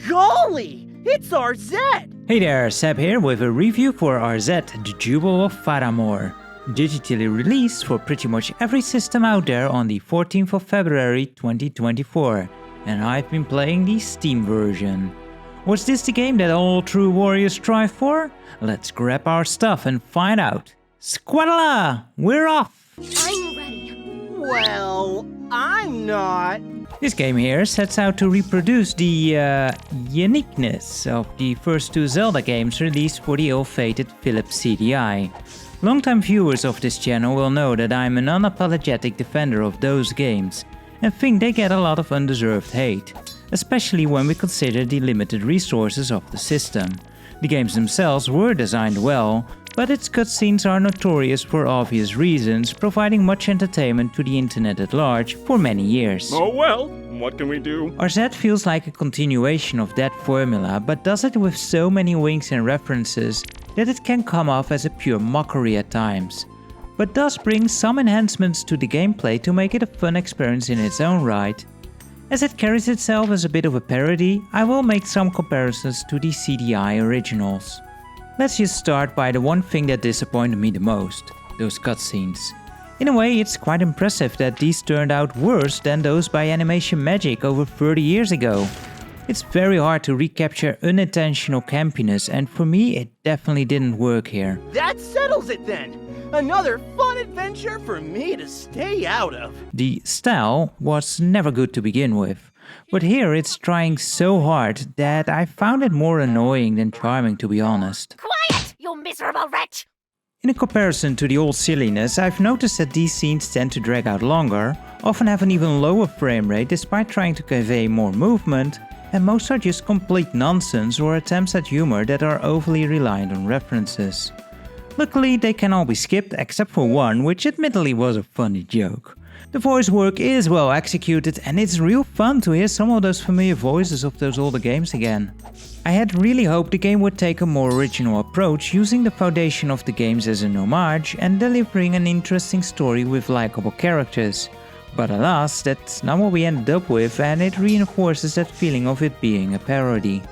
Golly! It's Arzette! Hey there, Seb here with a review for Arzette, the Jewel of Faramore. Digitally released for pretty much every system out there on the 14th of February 2024. And I've been playing the Steam version. Was this the game that all true warriors strive for? Let's grab our stuff and find out. Squadala! We're off! I'm ready. Well, I'm not. This game here sets out to reproduce the uniqueness of the first two Zelda games released for the ill-fated Philips CDI. Longtime viewers of this channel will know that I'm an unapologetic defender of those games and think they get a lot of undeserved hate, especially when we consider the limited resources of the system. The games themselves were designed well, but its cutscenes are notorious for obvious reasons, providing much entertainment to the internet at large for many years. Oh well, what can we do? Arzette feels like a continuation of that formula, but does it with so many winks and references that it can come off as a pure mockery at times. But does bring some enhancements to the gameplay to make it a fun experience in its own right. As it carries itself as a bit of a parody, I will make some comparisons to the CD-i originals. Let's just start by the one thing that disappointed me the most, those cutscenes. In a way, it's quite impressive that these turned out worse than those by Animation Magic over 30 years ago. It's very hard to recapture unintentional campiness, and for me it definitely didn't work here. That settles it then! Another fun adventure for me to stay out of. The style was never good to begin with, but here it's trying so hard that I found it more annoying than charming, to be honest. Quiet, you miserable wretch! In comparison to the old silliness, I've noticed that these scenes tend to drag out longer, often have an even lower frame rate despite trying to convey more movement, and most are just complete nonsense or attempts at humor that are overly reliant on references. Luckily, they can all be skipped except for one, which admittedly was a funny joke. The voice work is well executed and it's real fun to hear some of those familiar voices of those older games again. I had really hoped the game would take a more original approach, using the foundation of the games as an homage and delivering an interesting story with likable characters. But alas, that's not what we ended up with, and it reinforces that feeling of it being a parody.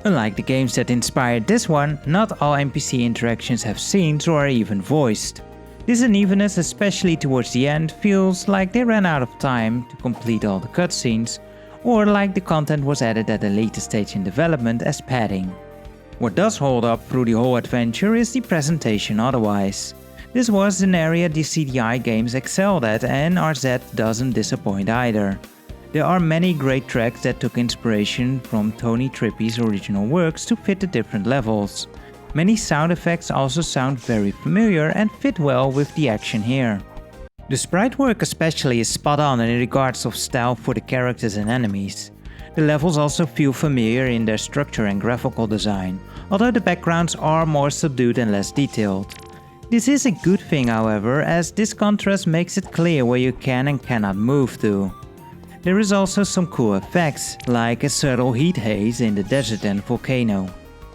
Unlike the games that inspired this one, not all NPC interactions have scenes or are even voiced. This unevenness, especially towards the end, feels like they ran out of time to complete all the cutscenes, or like the content was added at a later stage in development as padding. What does hold up through the whole adventure is the presentation otherwise. This was an area the CD-i games excelled at, and Arzette doesn't disappoint either. There are many great tracks that took inspiration from Tony Trippi's original works to fit the different levels. Many sound effects also sound very familiar and fit well with the action here. The sprite work especially is spot on in regards of style for the characters and enemies. The levels also feel familiar in their structure and graphical design, although the backgrounds are more subdued and less detailed. This is a good thing, however, as this contrast makes it clear where you can and cannot move to. There is also some cool effects, like a subtle heat haze in the desert and volcano.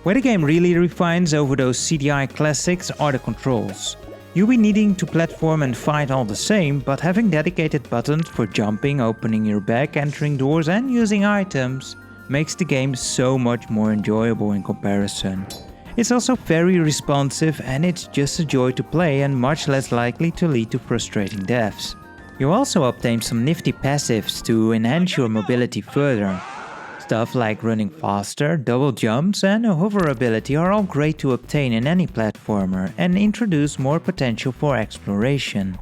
Where the game really refines over those CD-i classics are the controls. You'll be needing to platform and fight all the same, but having dedicated buttons for jumping, opening your bag, entering doors and using items makes the game so much more enjoyable in comparison. It's also very responsive and it's just a joy to play and much less likely to lead to frustrating deaths. You also obtain some nifty passives to enhance your mobility further. Stuff like running faster, double jumps and a hover ability are all great to obtain in any platformer and introduce more potential for exploration.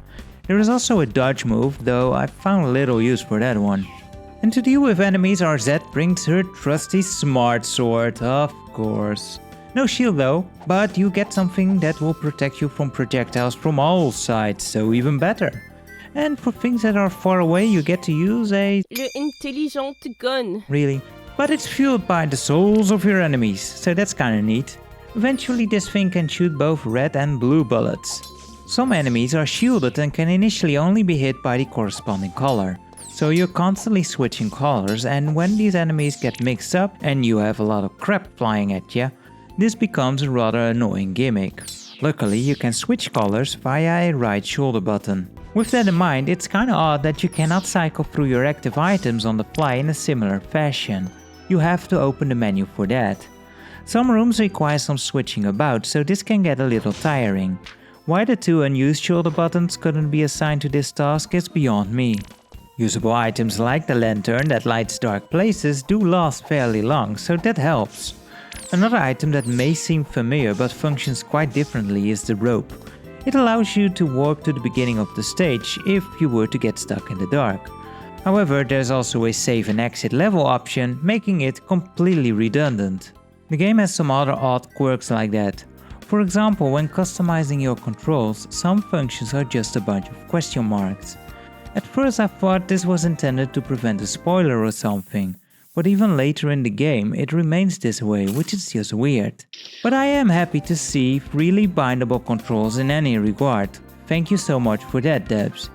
There is also a dodge move, though I found little use for that one. And to deal with enemies, Arzette brings her trusty smart sword, of course. No shield though, but you get something that will protect you from projectiles from all sides, so even better. And for things that are far away, you get to use a... Le intelligent gun. Really? But it's fueled by the souls of your enemies, so that's kinda neat. Eventually this thing can shoot both red and blue bullets. Some enemies are shielded and can initially only be hit by the corresponding color. So you're constantly switching colors, and when these enemies get mixed up and you have a lot of crap flying at you, this becomes a rather annoying gimmick. Luckily you can switch colors via a right shoulder button. With that in mind, it's kinda odd that you cannot cycle through your active items on the fly in a similar fashion. You have to open the menu for that. Some rooms require some switching about, so this can get a little tiring. Why the two unused shoulder buttons couldn't be assigned to this task is beyond me. Usable items like the lantern that lights dark places do last fairly long, so that helps. Another item that may seem familiar but functions quite differently is the rope. It allows you to warp to the beginning of the stage if you were to get stuck in the dark. However, there's also a save and exit level option, making it completely redundant. The game has some other odd quirks like that. For example, when customizing your controls, some functions are just a bunch of question marks. At first I thought this was intended to prevent a spoiler or something, but even later in the game it remains this way, which is just weird. But I am happy to see freely bindable controls in any regard. Thank you so much for that, devs.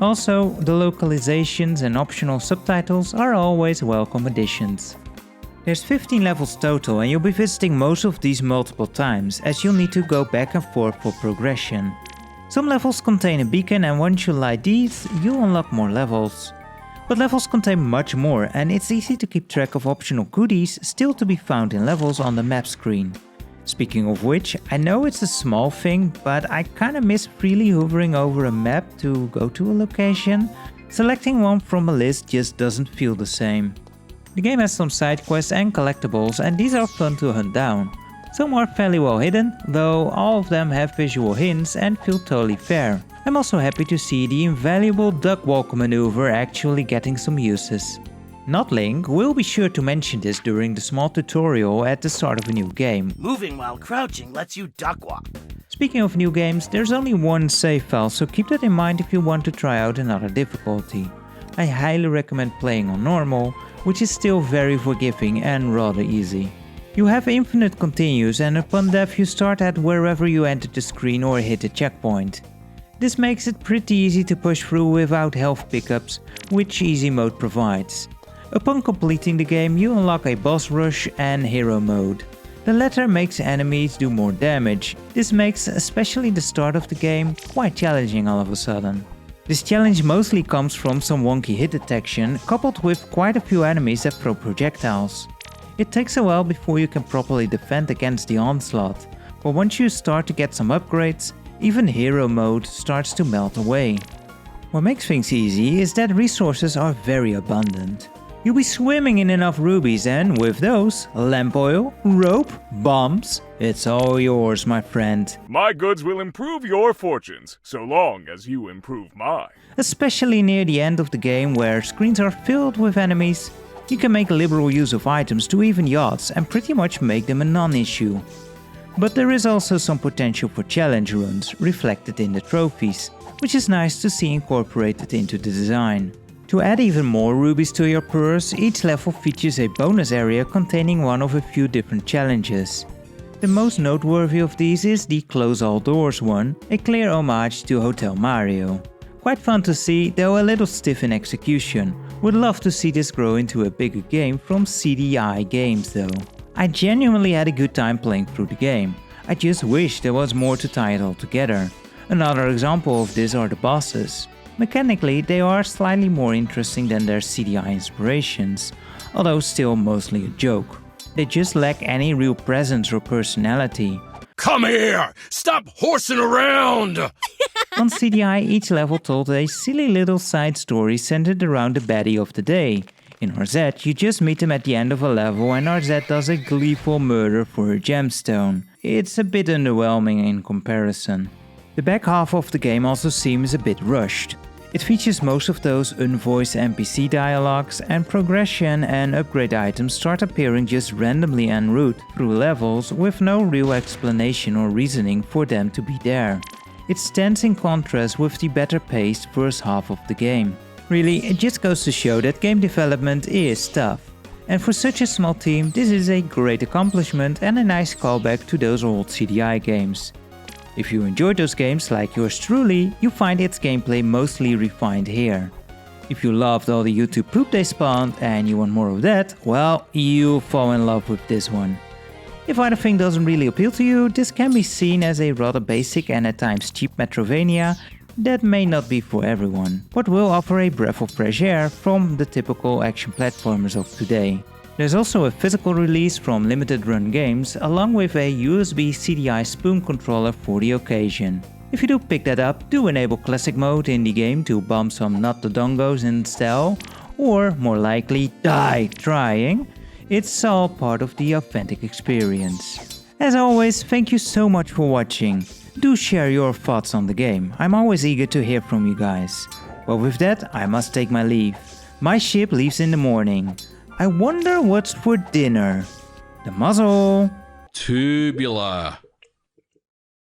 Also, the localizations and optional subtitles are always welcome additions. There's 15 levels total and you'll be visiting most of these multiple times, as you'll need to go back and forth for progression. Some levels contain a beacon and once you light these, you'll unlock more levels. But levels contain much more and it's easy to keep track of optional goodies still to be found in levels on the map screen. Speaking of which, I know it's a small thing, but I kinda miss freely hovering over a map to go to a location. Selecting one from a list just doesn't feel the same. The game has some side quests and collectibles and these are fun to hunt down. Some are fairly well hidden, though all of them have visual hints and feel totally fair. I'm also happy to see the invaluable duck walk maneuver actually getting some uses. Not Link will be sure to mention this during the small tutorial at the start of a new game. Moving while crouching lets you duck walk. Speaking of new games, there's only one save file, so keep that in mind if you want to try out another difficulty. I highly recommend playing on normal, which is still very forgiving and rather easy. You have infinite continues and upon death you start at wherever you entered the screen or hit a checkpoint. This makes it pretty easy to push through without health pickups, which easy mode provides. Upon completing the game you unlock a boss rush and hero mode. The latter makes enemies do more damage. This makes especially the start of the game quite challenging all of a sudden. This challenge mostly comes from some wonky hit detection coupled with quite a few enemies that throw projectiles. It takes a while before you can properly defend against the onslaught, but once you start to get some upgrades, even hero mode starts to melt away. What makes things easy is that resources are very abundant. You'll be swimming in enough rubies and with those, lamp oil, rope, bombs, it's all yours, my friend. My goods will improve your fortunes, so long as you improve mine. Especially near the end of the game where screens are filled with enemies, you can make liberal use of items to even yachts and pretty much make them a non-issue. But there is also some potential for challenge runs reflected in the trophies, which is nice to see incorporated into the design. To add even more rubies to your purse, each level features a bonus area containing one of a few different challenges. The most noteworthy of these is the Close All Doors one, a clear homage to Hotel Mario. Quite fun to see, though a little stiff in execution. Would love to see this grow into a bigger game from CD-i Games though. I genuinely had a good time playing through the game. I just wish there was more to tie it all together. Another example of this are the bosses. Mechanically, they are slightly more interesting than their CD-i inspirations, although still mostly a joke. They just lack any real presence or personality. Come here! Stop horsing around! On CD-i, each level told a silly little side story centered around the baddie of the day. In Arzette, you just meet him at the end of a level and Arzette does a gleeful murder for a gemstone. It's a bit underwhelming in comparison. The back half of the game also seems a bit rushed. It features most of those unvoiced NPC dialogues, and progression and upgrade items start appearing just randomly en route through levels with no real explanation or reasoning for them to be there. It stands in contrast with the better paced first half of the game. Really, it just goes to show that game development is tough. And for such a small team, this is a great accomplishment and a nice callback to those old CD-i games. If you enjoyed those games like yours truly, you find its gameplay mostly refined here. If you loved all the YouTube poop they spawned and you want more of that, well, you'll fall in love with this one. If either thing doesn't really appeal to you, this can be seen as a rather basic and at times cheap Metrovania, That may not be for everyone, but will offer a breath of fresh air from the typical action platformers of today. There's also a physical release from Limited Run Games along with a USB CD-i spoon controller for the occasion. If you do pick that up, do enable classic mode in the game to bomb some not-the-dongos in style, or more likely die trying. It's all part of the authentic experience. As always, thank you so much for watching. Do share your thoughts on the game, I'm always eager to hear from you guys. Well, with that, I must take my leave. My ship leaves in the morning. I wonder what's for dinner. The muzzle! Tubular.